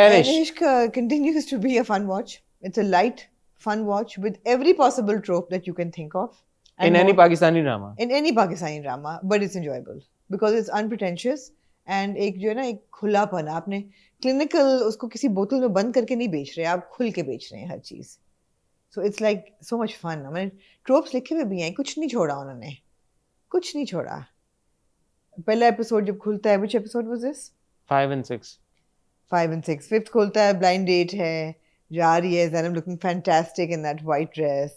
And Ishq continues to be a fun watch. It's a light, fun watch with every possible trope that you can think of. in any Pakistani drama. In any Pakistani drama, but it's enjoyable because it's unpretentious and एक जो है ना एक खुलापन, आपने clinical उसको किसी बोतल में बंद करके नहीं बेच रहे, आप खुल के बेच रहे हैं हर चीज. So it's like so much fun. I mean, tropes लिखे हुए भी हैं, कुछ नहीं छोड़ा उन्होंने, कुछ नहीं छोड़ा. पहला एपिसोड जब खुलता है, which episode was this? 5 and 6. 5 and 6. Fifth खुलता है, blind date है, जा रही है Zainab looking fantastic in that white dress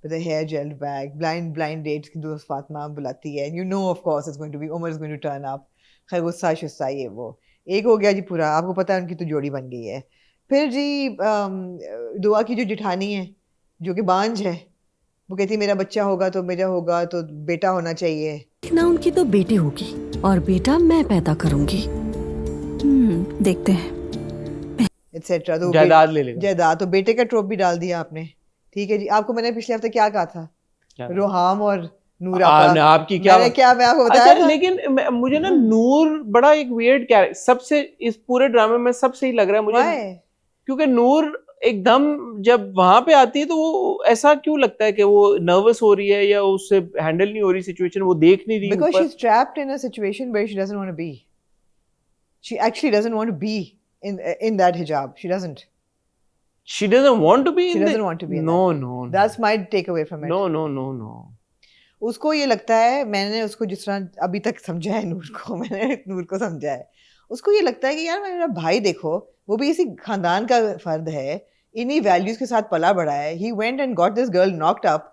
with a hair gelled back. Blind date की दोस्त फातिमा बुलाती है. You know of course it's going to be Umar is going to turn up. खैर गुस्सा शुस्सा ये वो एक हो गया जी पूरा. आपको पता है उनकी तो जोड़ी बन गई है. फिर जी दुआ की जो जिठानी है जो कि बांझ है, वो कहती है मेरा बच्चा होगा तो बेटा होना चाहिए. ना उनकी तो बेटी होगी और बेटा मैं पैदा करूंगी. देखते हैं एटसेट्रा. तो जायदाद ले लेगा. जायदाद. तो बेटे का ट्रोप भी डाल दिया आपने. ठीक है जी. आपको मैंने पिछले हफ्ते क्या कहा था? रोहाम और नूर आपकी क्या मैं आपको बताया था. लेकिन मुझे ना नूर बड़ा एक वियर्ड कैरेक्टर सबसे इस पूरे ड्रामे में सबसे ही लग रहा है मुझे. क्योंकि नूर एकदम जब वहां पे आती है तो वो ऐसा क्यों लगता है कि वो नर्वस हो रही है या उससे हैंडल नहीं हो रही सिचुएशन, वो देख नहीं रही. Because she's trapped in a situation where she doesn't want to be. She actually doesn't want to be in that hijab. She doesn't. She doesn't want to be. She doesn't want to be. No. That's my takeaway from it. No. उसको ये लगता है, मैंने उसको जिस तरह अभी तक समझा है मैंने नूर को समझा है, उसको ये लगता है कि यार मेरा भाई देखो, वो भी इसी खानदान का फर्द है, इन्हीं वैल्यूज के साथ पला बढ़ा है. He went and got this girl knocked up,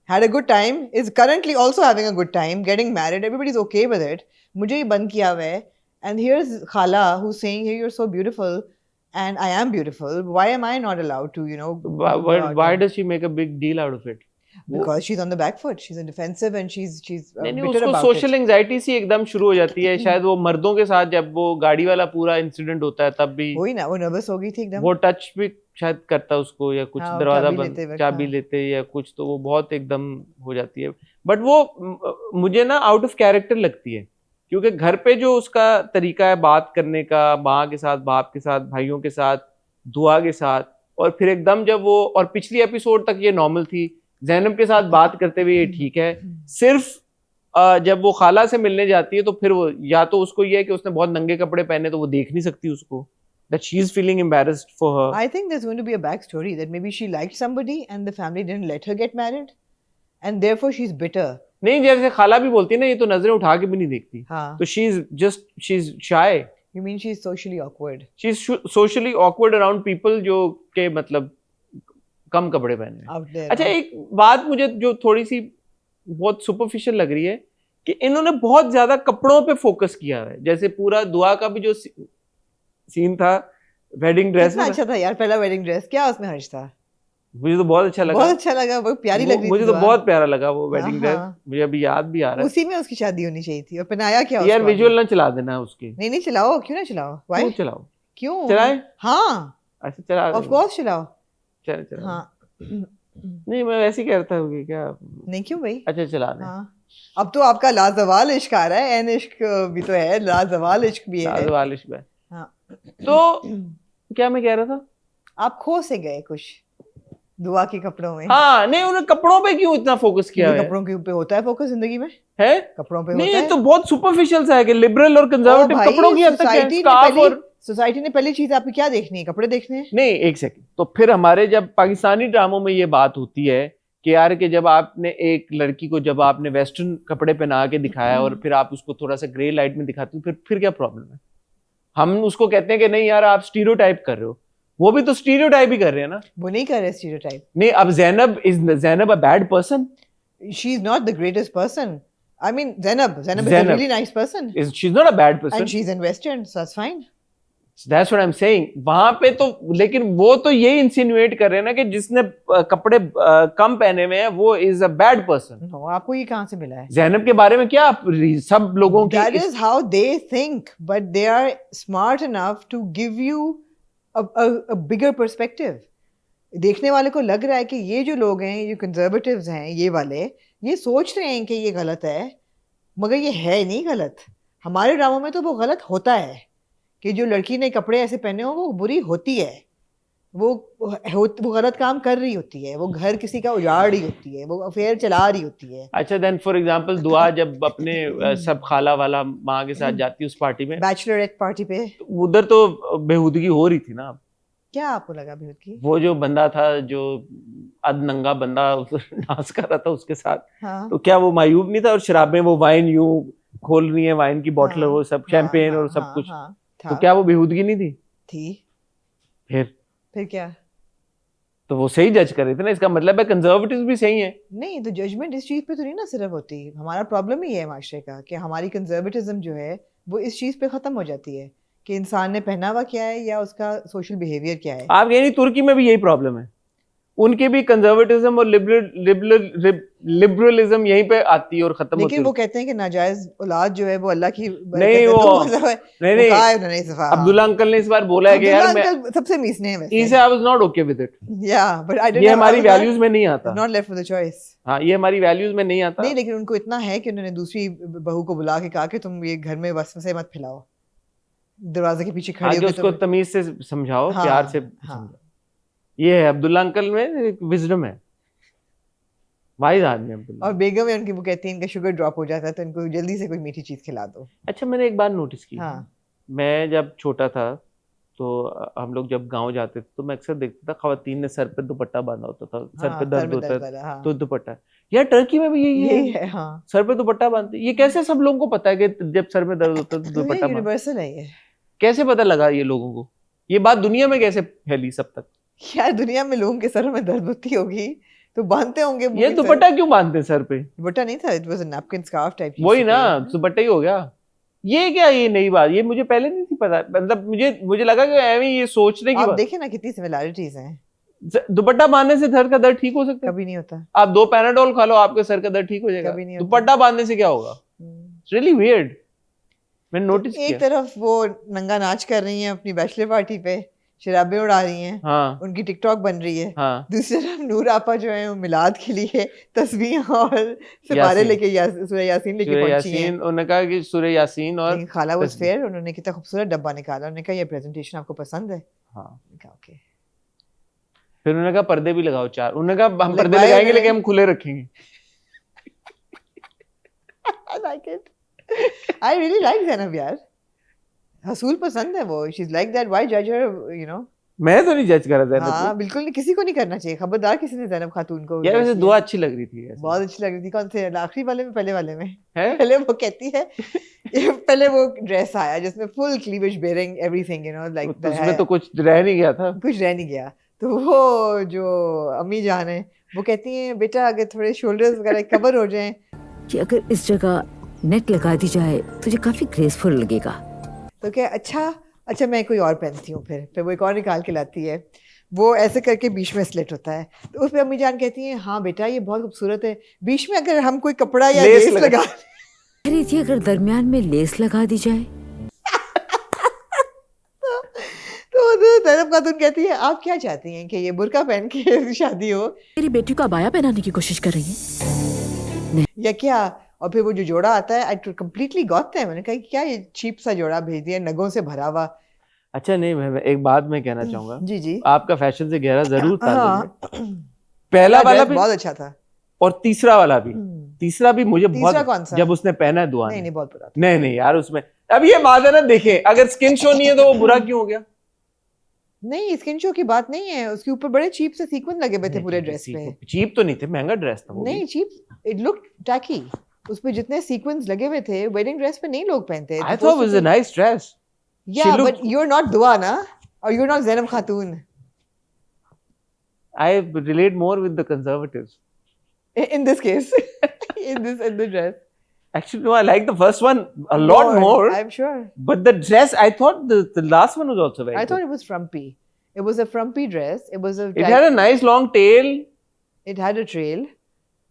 had a good time, is currently also having a good time, getting married, everybody's okay with it. मुझे ये बंद किया हुआ है. And here's Khala who's saying, hey, you're so beautiful and I am beautiful. Why am I not allowed to, why does she make a big deal out of it? Because she's on the back foot. She's defensive and she's नहीं, bitter उसको about social it. Anxiety सी एकदम शुरू हो जाती है. शायद वो मर्दों के साथ जब वो गाड़ी वाला पूरा इंसिडेंट होता है तब भी वही ना, वो नर्वस हो गई थी एकदम. वो टच भी शायद करता उसको या कुछ दरवाजा बंद चाबी हाँ. लेते या कुछ, तो वो बहुत एकदम हो जाती है. बट वो मुझे ना आउट ऑफ कैरेक्टर लगती है क्योंकि घर पे जो उसका तरीका है बात करने का, माँ के साथ, बाप के साथ, भाइयों के साथ, दुआ के साथ, और फिर एकदम जब वो, और पिछली एपिसोड तक ये नॉर्मल थी, ज़ैनब के साथ बात करते हुए ये ठीक है. सिर्फ जब वो खाला से मिलने जाती है तो फिर वो या तो उसको ये है कि उसने बहुत नंगे कपड़े पहने तो वो देख नहीं सकती उसको, that she is feeling embarrassed for her. I think there's going to be a backstory that maybe she liked somebody and the family didn't let her get married and therefore she's bitter. नहीं, जैसे खाला भी बोलती है ना, ये तो नजरें उठा के भी नहीं देखती. हाँ. तो she's shy. You mean she's socially awkward? She's socially awkward around people जो के मतलब कम कपड़े पहने. अच्छा, एक बात मुझे जो थोड़ी सी बहुत सुपरफिशियल लग रही है कि इन्होंने बहुत ज्यादा कपड़ों पे फोकस किया है. जैसे पूरा दुआ का भी जो सीन था वेडिंग ड्रेस में, अच्छा था यार. पहला वेडिंग ड्रेस, क्या उसमें हर्ष था? मुझे तो बहुत अच्छा लगा. बहुत प्यारी लग रही थी. मुझे तो बहुत प्यारा लगा वो वेडिंग ड्रेस. मुझे अभी याद भी आ रहा है. उसी में उसकी शादी होनी चाहिए थी. और पहनाया क्या यार? विजुअल ना चला देना उसके. नहीं चलाओ. क्यों ना चलाओ? क्यों चलाओ? क्यों चलाए? हाँ, अच्छा चला. ऑफ कोर्स चलाओ. चल. हाँ. नहीं, मैं वैसे ही कहता हूँ क्या. नहीं क्यों भाई? अच्छा चला दे. हाँ. अब तो आपका लाजवाल इश्क आ रहा है. एन इश्क भी तो है, लाजवाल इश्क भी है. लाजवाल इश्क है. हाँ. तो क्या मैं कह रहा था? आप खो से गए कुछ दुआ के कपड़ों में. हाँ. नहीं, उन्होंने कपड़ों पे क्यों इतना फोकस किया है? कपड़ों के ऊपर होता है फोकस जिंदगी में. है कपड़ों पे नहीं, होता है. ये तो बहुत सुपरफिशियल सा है कि लिबरल और कंजर्वेटिव कपड़ों की हद तक है. स्कार्फ और सोसाइटी ने पहली चीज आपकी क्या देखनी है? कपड़े देखने हैं. नहीं, एक सेकंड. तो फिर हमारे जब पाकिस्तानी ड्रामों में ये बात होती है कि यार कि जब आपने एक लड़की को जब आपने वेस्टर्न कपड़े पहना के दिखाया और फिर आप उसको थोड़ा सा ग्रे लाइट में दिखाते हो, फिर क्या प्रॉब्लम है? हम उसको कहते हैं कि नहीं यार आप स्टीरियोटाइप कर रहे हो. वो भी तो स्टीरियोटाइप ही कर रहे हैं ना. वो नहीं कर रहे स्टीरियोटाइप. नहीं, अब Zainab a bad person? She is not the greatest person. I mean, Zainab is a really nice person. She's not a bad person. And she's in Western, so that's fine. That's what I'm saying. वहां पे तो, लेकिन वो तो ये insinuate कर रहे हैं ना कि जिसने कपड़े कम पहने हुए हैं वो is a bad person. No, आपको ये कहाँ से मिला है? ज़ैनब के बारे में क्या सब लोगों की. That is how they think, but they are smart enough to give you a bigger perspective. देखने वाले को लग रहा है कि ये जो लोग हैं, ये कंजर्वेटिव्स हैं, ये वाले, ये सोच रहे हैं कि ये गलत है, मगर ये है नहीं गलत. हमारे ड्रामों में तो वो गलत होता है. कि जो लड़की ने कपड़े ऐसे पहने हो वो बुरी होती है, वो गलत काम कर रही होती है, वो घर किसी का उजाड़ रही होती है, वो अफेयर चला रही होती है। अच्छा, देन फॉर एग्जांपल दुआ जब अपने सब खाला वाला माँ के साथ जाती है उस पार्टी में, बैचलरेट पार्टी पे, उधर तो बेहूदगी हो रही थी ना। क्या आपको लगा बेहूदगी? वो जो बंदा था, जो अधनंगा बंदा डांस कर रहा था उसके साथ, हाँ, तो क्या वो मायूब नहीं था? और शराबें वो वाइन यूं खोल रही है, वाइन की बोतल, हाँ, वो सब हाँ, शैंपेन हाँ, और सब हाँ, कुछ, हाँ, तो था, क्या वो बेहूदगी नहीं थी? थी। फिर क्या? तो वो सही जज कर रहे थे ना, इसका मतलब है कंजर्वेटिव्स भी सही है। नहीं, तो जजमेंट इस चीज पे तो नहीं ना सिर्फ होती, हमारा प्रॉब्लम ही है माशरे का कि हमारी कंजर्वेटिज्म जो है वो इस चीज पे खत्म हो जाती है कि इंसान ने पहनावा क्या है या उसका सोशल बिहेवियर क्या है। आप यानी तुर्की में भी यही प्रॉब्लम है, उनके भी कंजर्वेटिज्म और लिबरलिज्म यहीं पे आती है और खत्म होती लेकिन है। वो कहते हैं कि नाजायज औलाद जो है वो अल्लाह की नहीं, बरकत है, वो तो मतलब है, नहीं वो नहीं, कहा है उन्होंने सफा। अब्दुल्ला अंकल ने इस बार बोला है कि अब्दुल्ला यार मैं अंकल सबसे मीसने हैं ही वैसे। I was not okay with it, या बट आई ये हमारी वैल्यूज में नहीं आता। Not left for the choice. हाँ, ये हमारी वैल्यूज में नहीं आता। नहीं, लेकिन उनको इतना है कि उन्होंने दूसरी बहू को बुला के कहा कि तुम ये घर में बस से मत फैलाओ, दरवाजे के पीछे खड़ी आगे होकर उसको तुम। तमीज से समझाओ, हाँ, प्यार से हाँ। समझाओ। ये है अब्दुल्ला अंकल में एक विजडम है, वाइज आदमी अब्दुल्ला। और बेगम है उनकी, वो कहती है इनका शुगर ड्रॉप हो जाता है तो इनको जल्दी से कोई मीठी चीज खिला दो। अच्छा, मैंने एक बात नोटिस की, हाँ, मैं जब छोटा था तो हम लोग जब गांव जाते थे तो मैं अक्सर देखता था खवातीन ने सर पे दुपट्टा बांधा होता था, सर हाँ, पे सर दर्द में होता दर्द है वाला, हाँ। तो दुपट्टा। यार टर्की में भी यही यही है, है, हाँ। सर पे दुपट्टा बांधते। ये कैसे सब लोगों को पता है कि जब सर में दर्द होता है तो ये दुपट्टा बांध? यूनिवर्सल है ये। कैसे पता लगा ये लोगों को? ये बात दुनिया में कैसे फैली सब तक? यार दुनिया में लोगों के सर में दर्द होती होगी तो बांधते होंगे मुंह ये के सर। दुपट्टा क्यों बांधते हैं सर पे? दुपट्टा नहीं था, it was a napkin scarf type चीज वही थी ना, कोई। दुपट्टा ही हो गया। ये क्या, ये नई बात, ये मुझे पहले नहीं थी पता। मतलब मुझे लगा कि ऐਵੇਂ ये सोचने की आप बात। देखें ना कितनी सिमिलैरिटीज हैं। दुपट्टा बांधने से सर का दर्द ठीक हो सकता है? कभी नहीं होता, आप 2 पैनाडोल खा लो, आपके सर का दर्द ठीक हो जाएगा। कभी नहीं होता। दुपट्टा बांधने से क्या होगा? इट्स रियली वियर्ड, मैंने नोटिस एक किया। तरफ वो नंगा नाच कर रही हैं अपनी बैचलर पार्टी पे, शराबें उड़ा रही हैं, हाँ उनकी टिकटॉक बन रही है। हाँ, दूसरी तरफ नूर आपा जो है वो मिलाद के लिए तस्बीह और सितारे यासीन। लेके सूरह यासीन लेके सूरह पहुंची हैं। यासीन, उन्होंने कहा कि सूरह यासीन और लेकिन खाला वाज तस्बीह। फेयर, उन्होंने कितना खूबसूरत डब्बा निकाला, उन्होंने कहा ये प्रेजेंटेशन आपको पसंद है? हाँ, मैंने कहा ओके। फिर उन्होंने कहा पर्दे भी लगाओ 4। उन्होंने कहा हम पर्दे लगवाए लगाएंगे उन्होंने। लेकिन हम खुले रखेंगे। I like it. I really like Zainab यार, हसूल पसंद है वो, she's like that, why judge her, you know? मैं तो नहीं जज कर रहा था। हाँ बिल्कुल नहीं, किसी को नहीं करना चाहिए, खबरदार किसी ने ज़ैनब खातून को यार judge वैसे किया। दुआ अच्छी लग रही थी ऐसे। बहुत अच्छी लग रही थी। कौन से, आखिरी वाले में पहले वाले में? है? पहले वो कहती है पहले वो ड्रेस आया जिसमें full cleavage bearing everything, you know, like तो उसमें तो कुछ रह नहीं गया था। कुछ रह नहीं गया। तो वो जो अम्मी जान है वो कहती हैं बेटा अगर थोड़े शोल्डर्स वगैरह कवर हो जाएं, कि अगर इस जगह नेट लगा दी जाए तो ये काफी ग्रेसफुल लगेगा। तो क्या अच्छा मैं कोई और पहनती हूँ। फिर वो एक और निकाल के लाती है, वो ऐसे करके बीच में स्लिट होता है, तो उस पे अम्मी जान कहती हैं हाँ बेटा ये बहुत खूबसूरत है, बीच में अगर हम कोई कपड़ा या लेस लेस लगा कह रही थी अगर दरमियान में लेस लगा दी जाए। तो ज़ैनब खातून कहती है आप क्या चाहती हैं कि ये बुर्का पहन के शादी हो मेरी बेटी को अबाया पहनाने की कोशिश कर रही है या क्या? और फिर वो जो जोड़ा आता है, आई कंप्लीटली गॉट दैम। मैंने कहा कि क्या ये चीप सा जोड़ा भेज दिया, नगों से भरा हुआ। अच्छा नहीं, मैं एक बात मैं कहना चाहूंगा, जी जी, आपका फैशन से गहरा जरूर ताल्लुक है। हाँ, पहला वाला ड्रेस भी बहुत अच्छा था। और तीसरा वाला भी। तीसरा भी मुझे तीसरा बहुत, कौन सा? जब उसने पहना है दुआ नहीं ने। नहीं, बहुत बुरा था। नहीं यार, उसमें अब ये बात है ना, देखे अगर स्किन शो नहीं है तो वो बुरा क्यों हो गया? नहीं, स्किन शो की बात नहीं है, उसके ऊपर बड़े चीप से सीक्वेंस लगे हुए थे पूरे ड्रेस पे। चीप तो नहीं थे, महंगा ड्रेस था वो भी। नहीं चीप, इट लुक टैकी। उस पे जितने सीक्वेंस लगे हुए थे वेडिंग ड्रेस पे नहीं लोग पहनते। I thought it was a nice dress. Yeah, She but you're not दुआ ना, or you're not Zainab Khatoon. I relate more with the conservatives. In this case, in the dress. Actually, no, I like the first one a lot more. I'm sure. But the dress, I thought the last one was also very I good. thought it was frumpy. It was a frumpy dress. It was a. It had a nice long tail. It had a trail.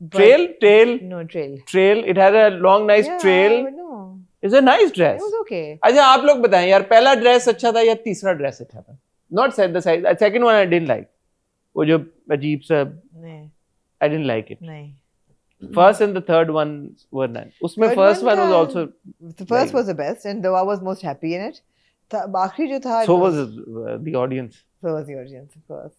but- Trail. No trail. Trail. It had a long, nice Yeah, trail. but no. It's a nice dress. It was okay. अच्छा, आप लोग बताएं यार, पहला dress अच्छा था या तीसरा ड्रेस अच्छा था? Not said the size. Second one I didn't like. वो जो अजीब सा, नहीं I didn't like it. नहीं. First and the third one were nice. उसमें Third first one was था- also The first like- was the best, and Dawa was most happy in it. था आखिरी जो था so was the audience. so was the audience of course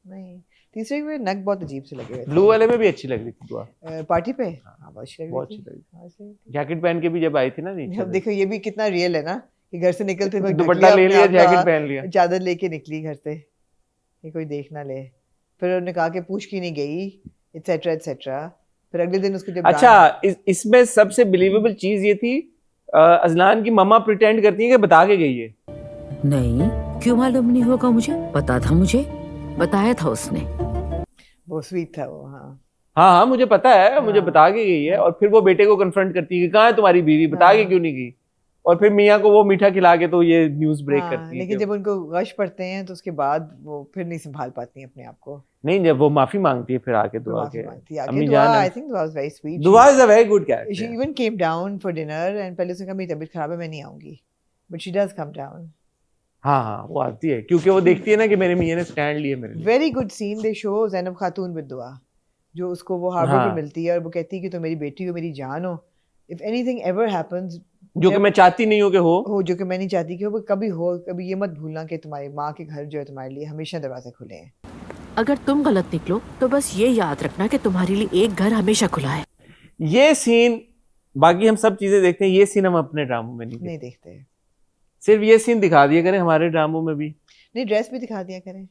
नहीं तीसरे में नग बहुत अजीब से लगे हुए ब्लू वाले में भी अच्छी लग रही थी दुआ, थे पार्टी पे हाँ बहुत अच्छी लग बहुत रही अच्छी थी लगी। हाँ, अच्छी लगी थी। जैकेट पहन के भी जब आई थी ना नीचे अब देखो ये भी कितना रियल है ना कि घर से निकलते वक्त दुपट्टा ले लिया, जैकेट पहन लिया। चादर लेके निकली घर से कि कोई देख ना ले, फिर उन्होंने कहा कि पूछ की नहीं गई एटसेट्रा एटसेट्रा। फिर अगले दिन उसको जब अच्छा इसमें सबसे बिलीवेबल चीज ये थी अजलान की मम्मा प्रिटेंड करती है कि बता के गई है। नहीं, क्यों मालूम नहीं होगा मुझे? पता था मुझे, बताया था उसने। वो स्वीट था वो हाँ हाँ हाँ मुझे पता है, मुझे हाँ। बता के गई है। और फिर वो बेटे को कन्फ्रंट करती है कि कहाँ है तुम्हारी बीवी, बता के हाँ। क्यों नहीं गई। और फिर मियाँ को वो मीठा खिला के तो ये न्यूज ब्रेक हाँ, करती है लेकिन कि जब उनको गश पड़ते हैं तो उसके बाद वो फिर नहीं संभाल पाती हैं अपने आप को। नहीं, जब वो माफी मांगती है फिर आके फिर दुआ माफी के मांगती है आके। अम्मी दुआ जान आई थिंक दुआ वाज वेरी स्वीट। दुआ is a very good She character. even came down for dinner and पहले उसने कहा मेरी तबीयत खराब है मैं नहीं आऊंगी, but she does come down. हाँ हाँ वो आती है क्योंकि वो देखती है ना कि मेरे मियाँ ने स्टैंड लिए मेरे लिए। Very good scene they show Zainab Khatoon with दुआ, जो उसको वो हार्बर हाँ। पे मिलती है और वो कहती है कि तुम मेरी बेटी हो, मेरी जान हो, if anything ever happens जो कि मैं चाहती नहीं हूँ कि हो जो कि मैं नहीं चाहती कि वो कभी हो, कभी ये मत भूलना कि तुम्हारी माँ के घर जो है तुम्हारे लिए हमेशा दरवाजे खुले हैं। अगर तुम गलत निकलो तो बस ये याद रखना कि तुम्हारे लिए एक घर हमेशा खुला है। ये सीन, बाकी हम सब चीजें देखते हैं, ये सीन हम अपने ड्रामों में नहीं नहीं देखते। देखते, सिर्फ ये सीन दिखा दिया करें हमारे ड्रामों में भी। नहीं ड्रेस भी दिखा दिया करें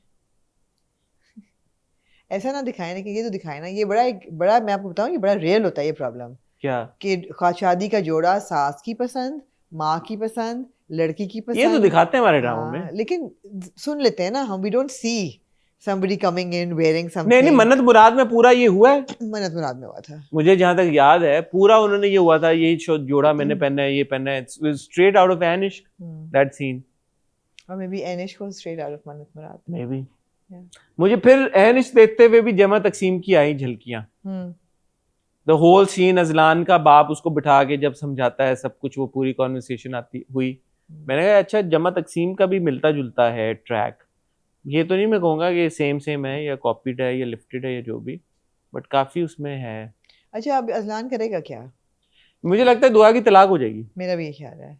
ऐसा ना दिखाए ना कि ये तो दिखाए ना, ये बड़ा मैं आपको बताऊं ये बड़ा रियल होता है ये प्रॉब्लम क्या कि शादी का जोड़ा सास की पसंद, माँ की पसंद, लड़की की पसंद, ये तो दिखाते हैं हमारे ड्रामों में। लेकिन सुन लेते हैं ना हम, we don't see somebody coming in wearing something। नहीं नहीं, मन्नत मुराद में पूरा ये हुआ है। मन्नत मुराद में हुआ था, मुझे जहां तक याद है पूरा उन्होंने ये हुआ था, यही जोड़ा मैंने पहना है, ये पहना है, स्ट्रेट आउट ऑफ एनिश दैट सीन। और मे बी एनिश को स्ट्रेट आउट ऑफ मन्नत मुराद। मे बी मुझे फिर एनिश देखते हुए भी जमा तकसीम की आई झलकियां। द होल सीन, अजलान का बाप उसको बिठा के जब समझाता है सब कुछ, वो पूरी कॉन्वर्सेशन आती हुई, मैंने कहा अच्छा जमा तकसीम का भी मिलता जुलता है ट्रैक। ये तो नहीं मैं कहूँगा कि सेम है या कॉपीड है या लिफ्टेड है या जो भी, बट काफी उसमें है। अच्छा अब अजलान करेगा क्या? मुझे लगता है दुआ की तलाक हो जाएगी। मेरा भी ये ख्याल है,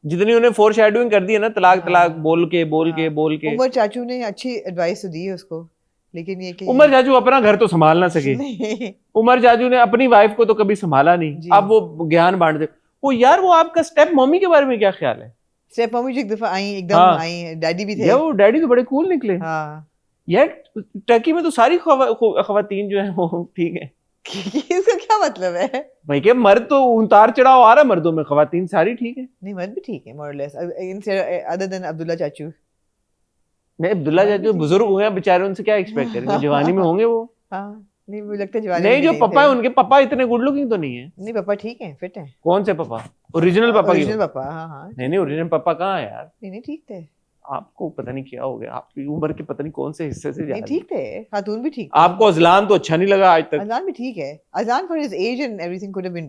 जितनी उन्हें फोर शेडोइंग कर दी है ना, तलाक तलाक बोल के उमर चाचू ने अच्छी एडवाइस तो दी है उसको, लेकिन ये कि उमर चाचू अपना घर तो संभाल ना सके। नहीं उमर चाचू ने अपनी वाइफ को तो कभी संभाला नहीं, जी। अब वो ज्ञान बांट दे। वो यार वो आपका स्टेप मम्मी के बारे में क्या ख्याल है? स्टेप मम्मी जो एक दफा आई, एकदम हाँ। आई, डैडी भी थे। यार वो डैडी तो बड़े कूल निकले। हाँ यार टर्की में तो सारी खवातीन जो है वो ठीक है। इसका क्या मतलब है? भाई के मर्द तो उतार चढ़ाव आ रहा है मर्दों में, खवातीन सारी ठीक है। नहीं मर्द भी ठीक है more or less, other than Abdullah चाचू। नहीं अब्दुल्ला चाचू बुजुर्ग हुए हैं बेचारे, उनसे क्या एक्सपेक्ट करेंगे, जवानी में होंगे वो। हाँ नहीं मुझे लगता है जवानी नहीं में जो भी पापा है थे। उनके पापा इतने गुड लुकिंग तो नहीं है। नहीं पापा ठीक है, फिट है। कौन से पापा? ओरिजिनल पापा की ओरिजिनल बात। पापा हाँ हाँ नहीं ओरिजिनल पापा कहाँ है यार? नहीं ठीक थे, आपको पता नहीं क्या हो गया, आपकी उम्र के पता नहीं कौन से हिस्से से जा नहीं रही है। ठीक थे, खातून भी ठीक थे। आपको अजलान तो अच्छा नहीं लगा आज तक? अजान भी ठीक है, अजान for his age and everything could have been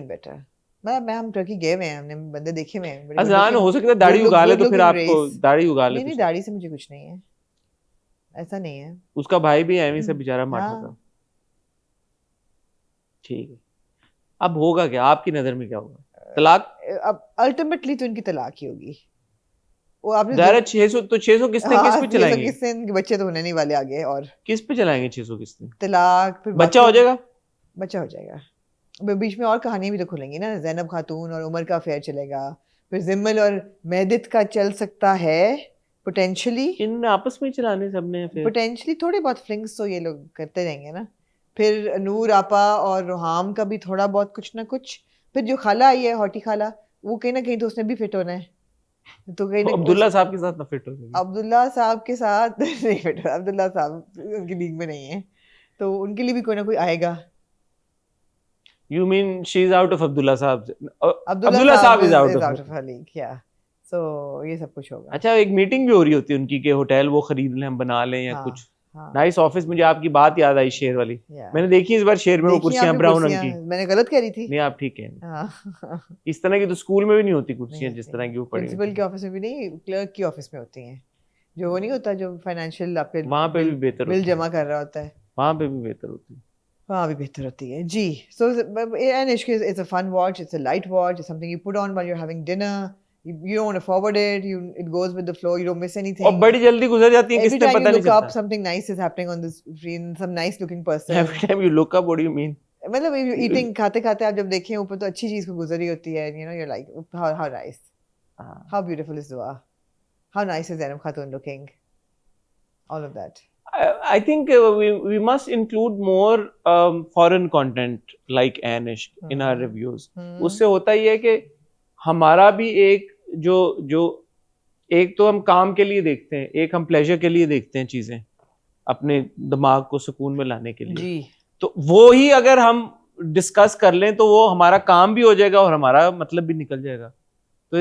better. मैं हम टर्की गए हुए हैं, हमने बंदे देखे हुए हैं। अजलान हो सकता है दाढ़ी उगा ले तो फिर आपको दाढ़ी उगा ले। नहीं दाढ़ी से मुझे कुछ नहीं है, ऐसा नहीं है। उसका भाई भी एमी से बेचारा माटा हाँ। था। ठीक है, अब होगा क्या आपकी नजर में, क्या होगा? तलाक? अब अल्टीमेटली तो इनकी तलाक ही होगी। वो आपने दायरा 600 तो 600 किस्तें किस पे चलाएंगे? किससे इनके बच्चे तो होने नहीं वाले आगे, और किस पे चलाएंगे 600 किस्तें? तलाक फिर बच्चा हो जाएगा? बच्चा हो जाएगा। अब बीच में और कहानियां भी तो खुलेंगी ना, ज़ैनब खातून और उमर का अफेयर चलेगा, फिर जिम्मल और मेहदित का चल सकता है पोटेंशियली। इन आपस में ही चलाने सबने फिर। पोटेंशियली थोड़े बहुत फ्लिंग्स तो ये लोग करते रहेंगे ना। फिर नूर आपा और रोहाम का भी थोड़ा बहुत कुछ ना कुछ। फिर जो खाला आई है हॉटी खाला, वो कहीं ना कहीं तो उसने भी फिट होना है, तो कहीं ना अब्दुल्ला साहब के साथ ना फिट हो जाएगी। अब्दुल्ला साहब के साथ नहीं फिट, अब्दुल्ला साहब उनकी लीग में नहीं है, तो उनके लिए भी कोई ना कोई आएगा। You mean she's out of Abdullah साहब? अब्दुल्ला साहब is out is of out of her league, yeah. So ये सब कुछ होगा। अच्छा एक मीटिंग भी हो रही होती है उनकी कि होटल वो खरीद लें, हम बना लें या हाँ, कुछ। हाँ, नाइस ऑफिस। मुझे आपकी बात याद आई शेर वाली। yeah. मैंने देखी इस बार शेर में वो देखी कुर्सियां आपने ब्राउन रंग कुर्सियां? की। मैंने गलत कह रही थी। नहीं आप ठीक है। हाँ इस तरह की तो स्कूल में भी नहीं होती कुर्सियां नहीं जिस होती। तरह की वो पड़ी प्रिंसिपल होती के ऑफिस में भी नहीं, क्लर्क की ऑफिस में होती हैं, जो वो नहीं होता जो फाइनेंशियल आपके वहाँ पे भी बेहतर बिल होती है। जमा कर रहा होता है। वहाँ पे भी बेहतर होती है। हाँ भी बेहतर होती है जी. So Anish it's a fun watch, it's a light watch, it's something you put on while you're having dinner. You don't want to forward it. It goes with the flow. You don't miss anything. और बड़ी जल्दी गुजर जाती है, Every किसने time पता you नहीं look up, चलता. something nice is happening on the screen. Some nice looking person. Every time you look up, what do you mean? मतलब eating खाते खाते आप जब देखें ऊपर तो अच्छी चीज को गुजरी होती है. You know, you're like, how nice. How beautiful is Dua? How nice is Zainab Khatun looking? All of that. I think we must include more foreign content like Anish in our reviews. उससे होता ही है कि हमारा भी एक जो एक तो हम काम के लिए देखते हैं, एक हम प्लेजर के लिए देखते हैं चीजें, अपने दिमाग को सुकून में लाने के लिए जी. तो वो ही अगर हम डिस्कस कर लें तो वो हमारा काम भी हो जाएगा और हमारा मतलब भी निकल जाएगा.